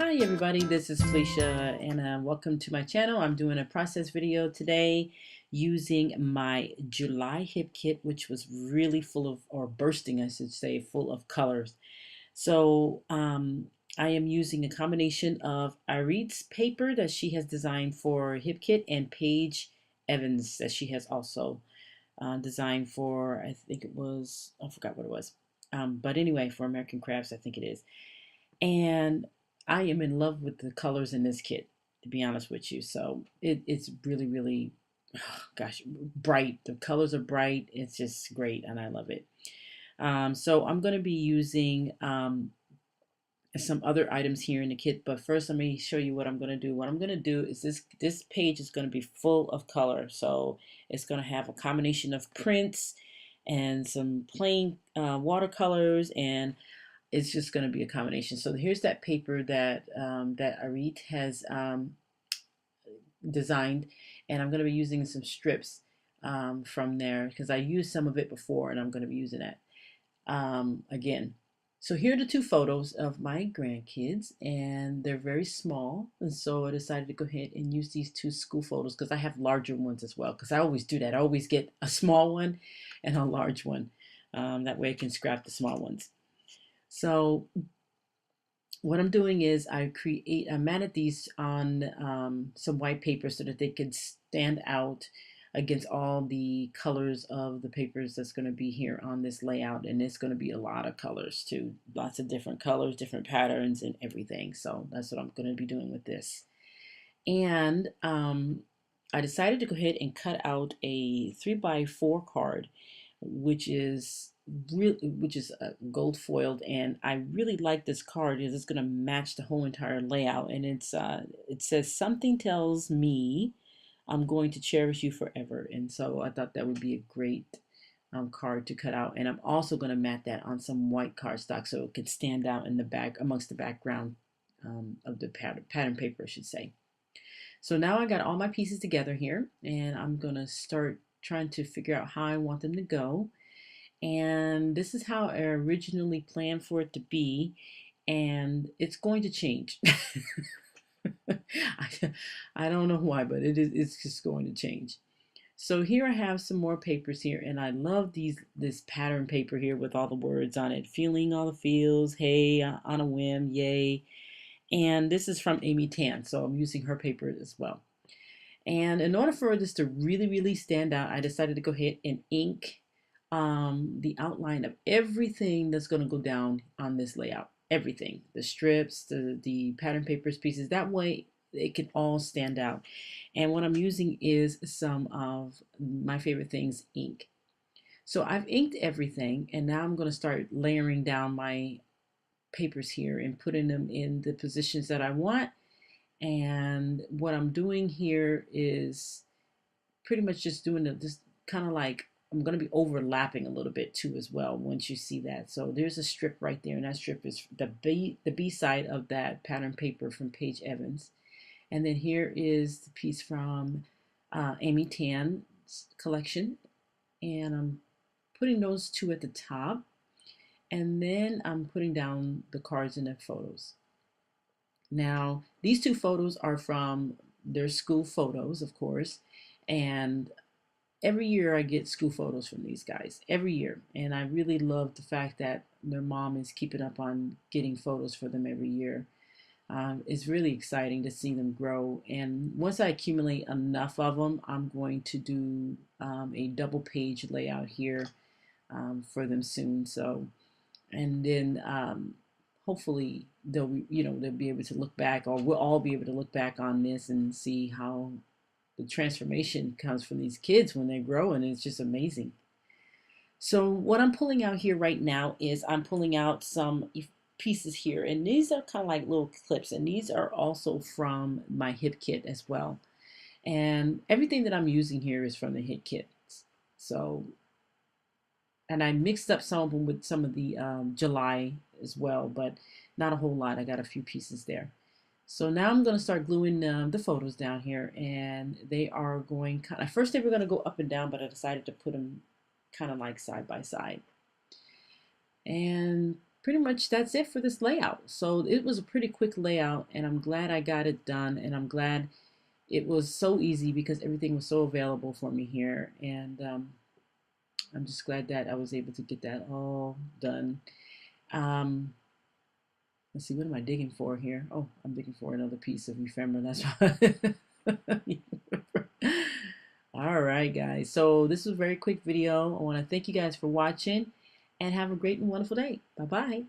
Hi everybody, this is Felicia and welcome to my channel. I'm doing a process video today using my July hip kit, which was really full of, or bursting I should say, full of colors. So I am using a combination of Irit's paper that she has designed for hip kit and Paige Evans that she has also designed for, I think it was, I forgot what it was. But anyway, for American Crafts, I think it is. And I am in love with the colors in this kit, to be honest with you. So it's really, really, oh, gosh, bright. The colors are bright. It's just great, and I love it. So I'm going to be using some other items here in the kit, but first let me show you what I'm going to do. What I'm going to do is this page is going to be full of color. So it's going to have a combination of prints and some plain watercolors, and it's just going to be a combination. So here's that paper that that Arit has designed, and I'm going to be using some strips from there because I used some of it before, and I'm going to be using that again. So here are the two photos of my grandkids, and they're very small, and so I decided to go ahead and use these two school photos because I have larger ones as well, because I always do that. I always get a small one and a large one. That way I can scrap the small ones. So what I'm doing is I matted these on some white paper so that they could stand out against all the colors of the papers that's going to be here on this layout. And it's going to be a lot of colors too, lots of different colors, different patterns and everything. So that's what I'm going to be doing with this. And I decided to go ahead and cut out a 3x4 card, which is gold foiled, and I really like this card because it's going to match the whole entire layout. And it says, "Something tells me I'm going to cherish you forever," and so I thought that would be a great card to cut out. And I'm also going to mat that on some white cardstock so it could stand out in the back amongst the background of the pattern paper, I should say. So now I got all my pieces together here, and I'm going to start trying to figure out how I want them to go. And this is how I originally planned for it to be, and it's going to change. I don't know why, but it's just going to change. So here I have some more papers here, and I love this pattern paper here with all the words on it. Feeling all the feels, hey, on a whim, yay. And this is from Amy Tan, so I'm using her paper as well. And in order for this to really, really stand out, I decided to go ahead and ink the outline of everything that's going to go down on this layout. Everything, the strips, the pattern papers pieces, that way it can all stand out. And what I'm using is some of my favorite things, ink. So I've inked everything, and now I'm going to start layering down my papers here and putting them in the positions that I want. And what I'm doing here is pretty much just doing this kind of like, I'm going to be overlapping a little bit too as well once you see that. So there's a strip right there, and that strip is the B side of that pattern paper from Paige Evans. And then here is the piece from Amy Tan's collection, and I'm putting those two at the top, and then I'm putting down the cards and the photos. Now these two photos are from their school photos, of course, and every year I get school photos from these guys, every year. And I really love the fact that their mom is keeping up on getting photos for them every year. It's really exciting to see them grow. And once I accumulate enough of them, I'm going to do a double page layout here for them soon. So, and then hopefully they'll be able to look back, or we'll all be able to look back on this and see how the transformation comes from these kids when they grow, and it's just amazing. So what I'm pulling out here right now is I'm pulling out some pieces here, and these are kind of like little clips, and these are also from my hip kit as well. And everything that I'm using here is from the hip kit. So, and I mixed up some of them with some of the July as well, but not a whole lot. I got a few pieces there. So now I'm going to start gluing the photos down here, and they are going kind of, first they were going to go up and down, but I decided to put them kind of like side by side. And pretty much that's it for this layout. So it was a pretty quick layout, and I'm glad I got it done, and I'm glad it was so easy because everything was so available for me here. And I'm just glad that I was able to get that all done. Um, let's see, what am I digging for here? Oh, I'm digging for another piece of ephemera. That's why. All right, guys. So this was a very quick video. I want to thank you guys for watching and have a great and wonderful day. Bye-bye.